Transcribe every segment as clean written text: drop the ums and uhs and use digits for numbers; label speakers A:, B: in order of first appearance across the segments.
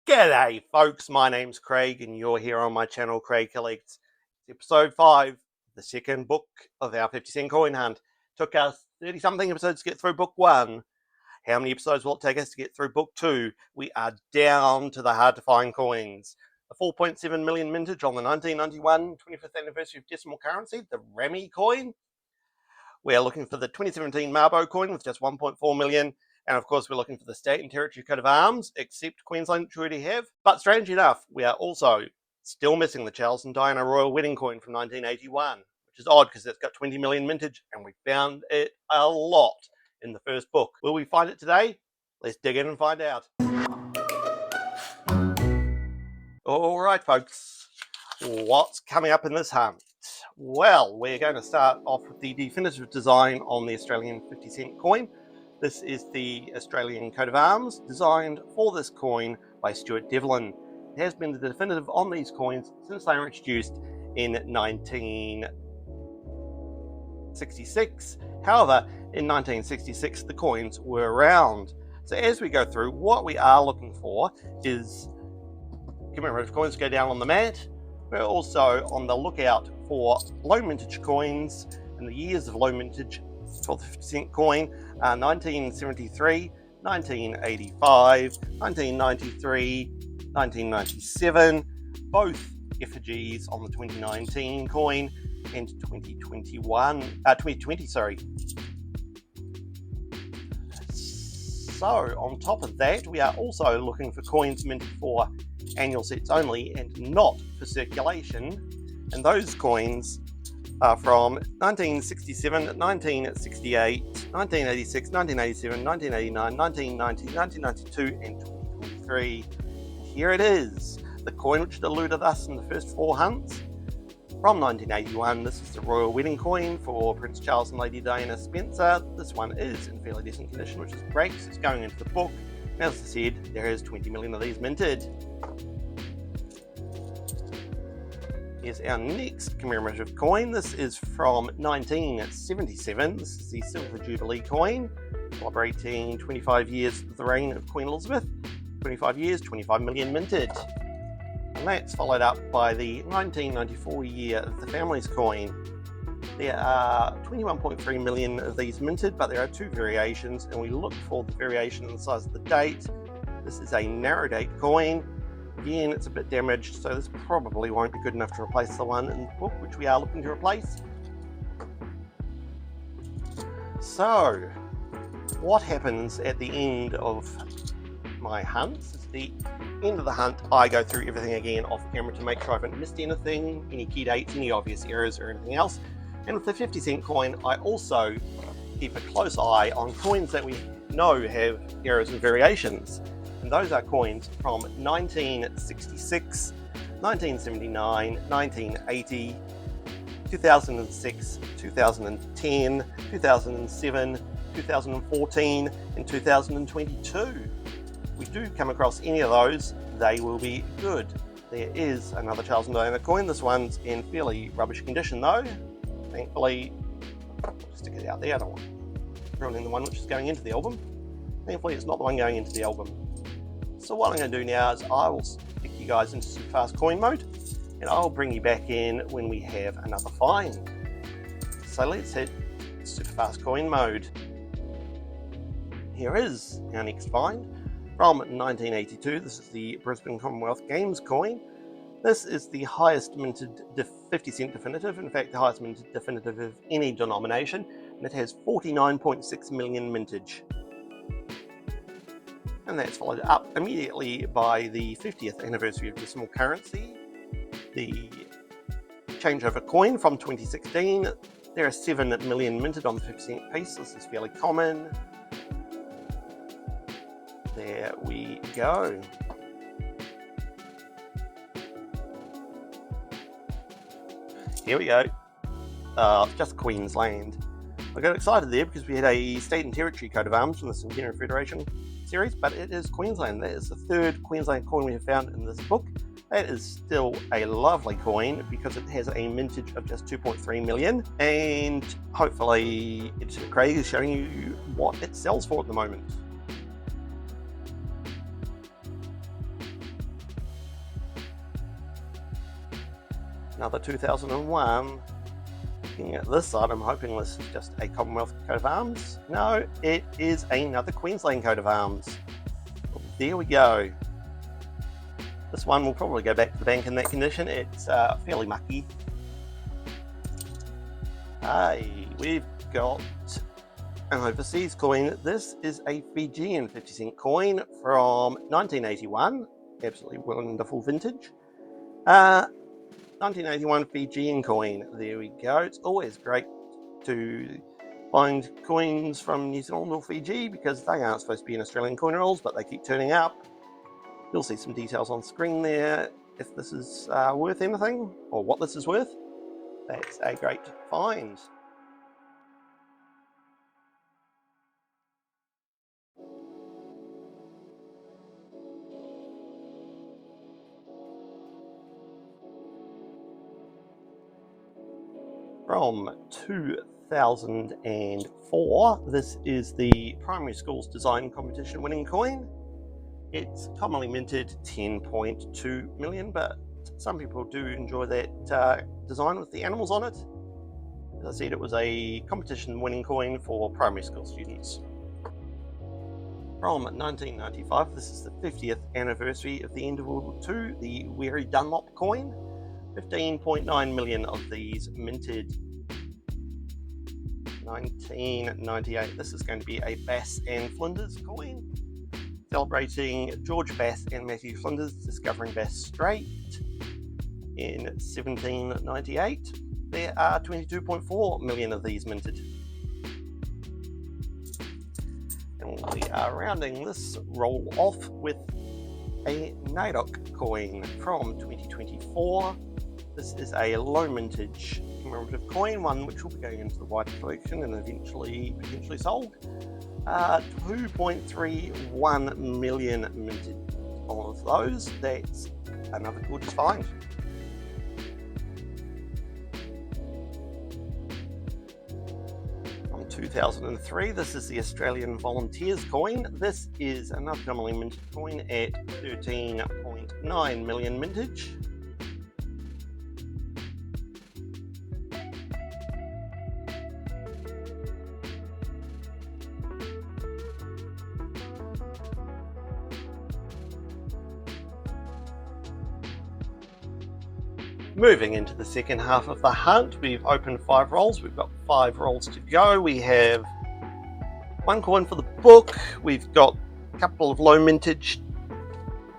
A: G'day folks, my name's Craig and you're here on my channel Craig Collects. It's episode 5, the second book of our 50-cent coin hunt. Took us 30 something episodes to get through book 1. How many episodes will it take us to get through book 2? We are down to the hard to find coins. The 4.7 million mintage on the 1991 25th anniversary of decimal currency, the Rami coin. We're looking for the 2017 Mabo coin with just 1.4 million. And of course, we're looking for the state and territory coat of arms, except Queensland, which we already have. But strange enough, we are also still missing the Charles and Diana Royal Wedding coin from 1981, which is odd because it's got 20 million mintage, and we found it a lot in the first book. Will we find it today? Let's dig in and find out. All right, folks, what's coming up in this hunt? Well, we're going to start off with the definitive design on the Australian 50-cent coin. This is the Australian coat of arms, designed for this coin by Stuart Devlin. It has been the definitive on these coins since they were introduced in 1966. However, in 1966, the coins were round. So as we go through, what we are looking for is commemorative coins go down on the mat. We're also on the lookout for low mintage coins, and the years of low mintage for the 50-cent coin are 1973, 1985, 1993, 1997, both effigies on the 2019 coin, and 2020. So on top of that, we are also looking for coins minted for annual sets only and not for circulation, and those coins are from 1967, 1968, 1986, 1987, 1989, 1990, 1992, and 2023. Here it is, the coin which eluded us in the first 4 hunts. From 1981, this is the Royal Wedding coin for Prince Charles and Lady Diana Spencer. This one is in fairly decent condition, which is great because it's going into the book. And as I said, there is 20 million of these minted. Here's our next commemorative coin. This is from 1977. This is the Silver Jubilee coin, celebrating 25 years of the reign of Queen Elizabeth. 25 years, 25 million minted. And that's followed up by the 1994 year of the Family's coin. There are 21.3 million of these minted, but there are 2 variations, and we look for the variation in the size of the date. This is a narrow date coin. Again, it's a bit damaged, so this probably won't be good enough to replace the one in the book, which we are looking to replace. So, what happens at the end of my hunts? At the end of the hunt, I go through everything again off camera to make sure I haven't missed anything, any key dates, any obvious errors, or anything else. And with the 50-cent coin, I also keep a close eye on coins that we know have errors and variations. And those are coins from 1966, 1979, 1980, 2006, 2010, 2007, 2014, and 2022. If we do come across any of those, they will be good. There is another Charles and Diana coin. This one's in fairly rubbish condition though. Thankfully, I'll stick it out there. I don't want ruining the one which is going into the album. Thankfully, it's not the one going into the album. So what I'm going to do now is I will stick you guys into super fast coin mode, and I'll bring you back in when we have another find. So let's hit super fast coin mode. Here is our next find from 1982. This is the Brisbane Commonwealth Games coin. This is the highest minted 50-cent definitive, in fact the highest minted definitive of any denomination, and it has 49.6 million mintage. And that's followed up immediately by the 50th anniversary of decimal currency, the changeover coin from 2016. There are 7 million minted on the 50-cent piece. This is fairly common. There we go. Here we go. Just Queensland. I got excited there because we had a state and territory coat of arms from the Centenary Federation series, but it is Queensland. That is the 3rd Queensland coin we have found in this book. That is still a lovely coin because it has a mintage of just 2.3 million, and hopefully Editor Craig is showing you what it sells for at the moment. Another 2001. Looking at this side, I'm hoping this is just a Commonwealth coat of arms. No, it is another Queensland coat of arms. Well, there we go. This one will probably go back to the bank in that condition. It's fairly mucky. Hey, we've got an overseas coin. This is a Fijian 50-cent coin from 1981. Absolutely wonderful vintage. 1981 Fijian coin. There we go. It's always great to find coins from New Zealand or Fiji because they aren't supposed to be in Australian coin rolls, but they keep turning up. You'll see some details on screen there if this is worth anything or what this is worth. That's a great find. From 2004, this is the primary school's design competition winning coin. It's commonly minted 10.2 million, but some people do enjoy that design with the animals on it. As I said, it was a competition winning coin for primary school students. From 1995, this is the 50th anniversary of the end of World War II, the Weary Dunlop coin. 15.9 million of these minted. 1998, this is going to be a Bass and Flinders coin, celebrating George Bass and Matthew Flinders discovering Bass Strait in 1798. There are 22.4 million of these minted. And we are rounding this roll off with a NAIDOC coin from 2024. This is a low mintage commemorative coin, one which will be going into the wider collection and eventually potentially sold. 2.31 million minted of those. That's another gorgeous find. From 2003, this is the Australian Volunteers coin. This is another commonly minted coin at 13.9 million mintage. Moving into the second half of the hunt, we've opened 5 rolls. We've got 5 rolls to go. We have 1 coin for the book. We've got a couple of low mintage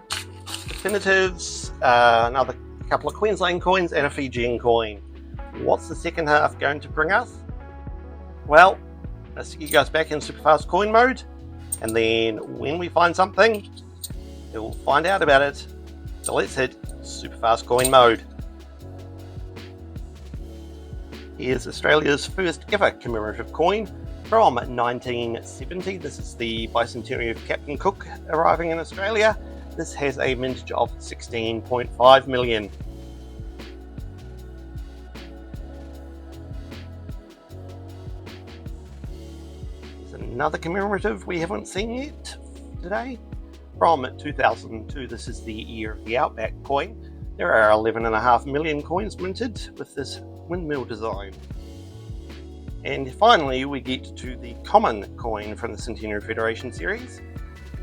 A: definitives, another couple of Queensland coins, and a Fijian coin. What's the second half going to bring us? Well, let's stick you guys back in super fast coin mode, and then when we find something, you'll find out about it. So let's hit super fast coin mode. Here's Australia's first ever commemorative coin from 1970. This is the bicentenary of Captain Cook arriving in Australia. This has a mintage of 16.5 million. There's another commemorative we haven't seen yet today. From 2002, this is the Year of the Outback coin. There are 11.5 million coins minted with this windmill design. And finally, we get to the common coin from the Centenary Federation series.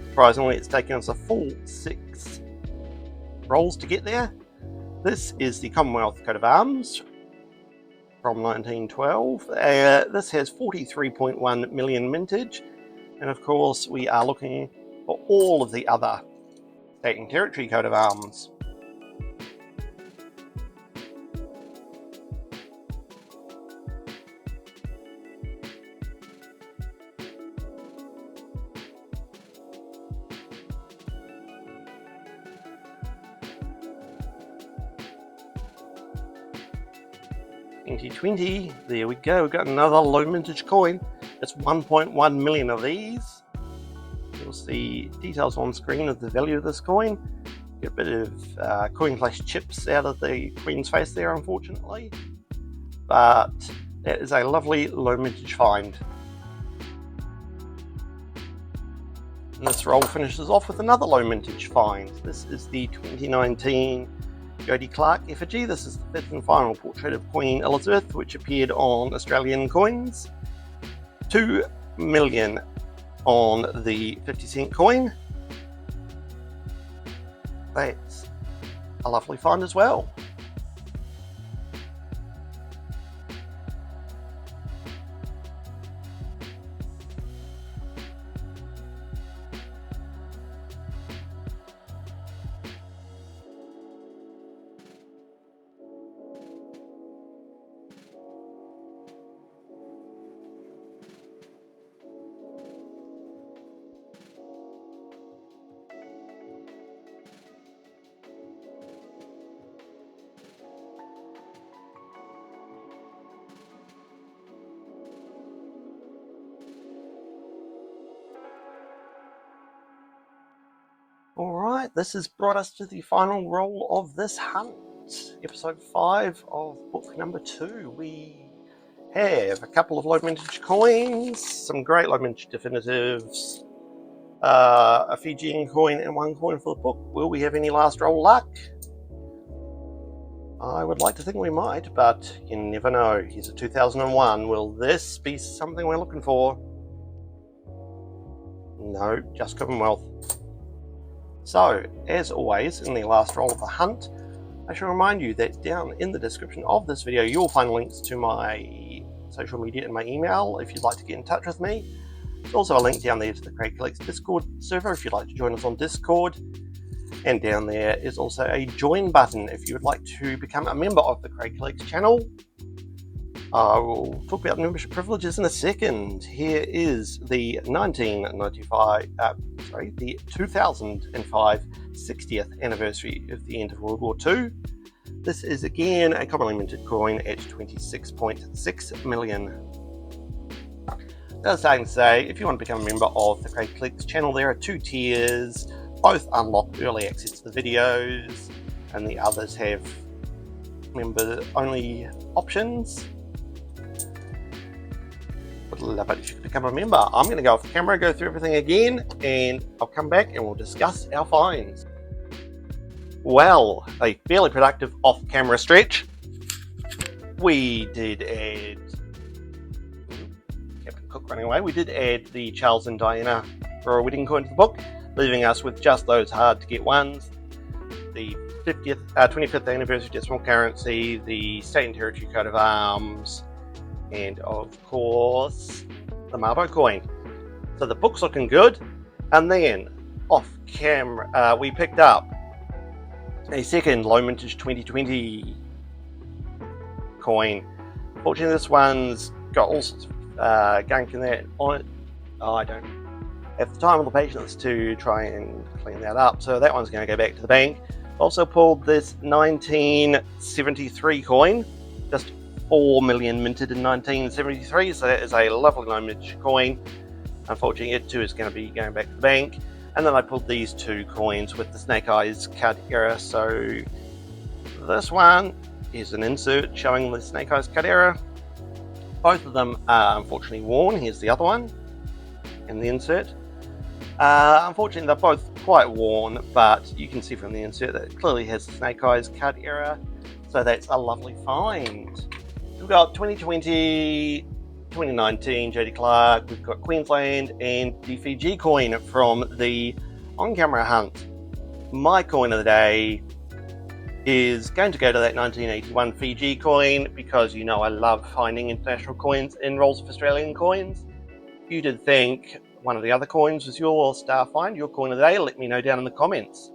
A: Surprisingly, it's taken us a full 6 rolls to get there. This is the Commonwealth coat of arms from 1912. This has 43.1 million mintage, and of course we are looking for all of the other state and territory coat of arms. $2020, there we go, we've got another low mintage coin. It's 1.1 million of these. You'll see details on screen of the value of this coin. Get a bit of coin flash chips out of the Queen's face there, unfortunately. But that is a lovely low mintage find. And this roll finishes off with another low mintage find. This is the 2019 Jodie Clark effigy. This is the fifth and final portrait of Queen Elizabeth, which appeared on Australian coins. 2 million on the 50-cent coin. That's a lovely find as well. Alright, this has brought us to the final roll of this hunt. Episode 5 of book number 2. We have a couple of low mintage coins, some great low mintage definitives, a Fijian coin and one coin for the book. Will we have any last roll luck? I would like to think we might, but you never know. Here's a 2001. Will this be something we're looking for? No, just Commonwealth. So, as always, in the last roll of the hunt, I shall remind you that down in the description of this video, you'll find links to my social media and my email if you'd like to get in touch with me. There's also a link down there to the Craig Collects Discord server if you'd like to join us on Discord. And down there is also a join button if you would like to become a member of the Craig Collects channel. I will talk about membership privileges in a second. Here is the 2005 60th anniversary of the end of World War II. This is again a commonly minted coin at 26.6 million. That's saying to say, if you want to become a member of the Craig Collects channel, there are 2 tiers. Both unlock early access to the videos, and the others have member-only options. Would love it if you could become a member. I'm going to go off camera, go through everything again, and I'll come back and we'll discuss our finds. Well, a fairly productive off-camera stretch. We did add Captain Cook running away. We did add the Charles and Diana royal wedding coin to the book, leaving us with just those hard-to-get ones. The 25th anniversary decimal currency, the state and territory coat of arms, and of course, the Mabo coin. So the book's looking good. And then, off camera, we picked up a second low mintage 2020 coin. Fortunately, this one's got all sorts of gunk in that on it. Oh, I don't have the time or the patience to try and clean that up, so that one's going to go back to the bank. Also pulled this 1973 coin, just 4 million minted in 1973, so that is a lovely low mintage coin. Unfortunately, it too is going to be going back to the bank. And then I pulled these 2 coins with the Snake Eyes card error. So this one is an insert showing the Snake Eyes card error. Both of them are unfortunately worn. Here's the other one in the insert. Unfortunately, they're both quite worn, but you can see from the insert that it clearly has the Snake Eyes card error. So that's a lovely find. We've got 2020, 2019 Jodie Clark, we've got Queensland, and the Fiji coin from the on-camera hunt. My coin of the day is going to go to that 1981 Fiji coin, because you know I love finding international coins in rolls of Australian coins. If you did think one of the other coins was your star find, your coin of the day, let me know down in the comments.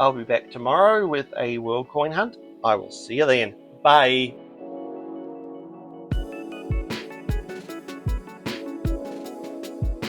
A: I'll be back tomorrow with a world coin hunt. I will see you then. Bye.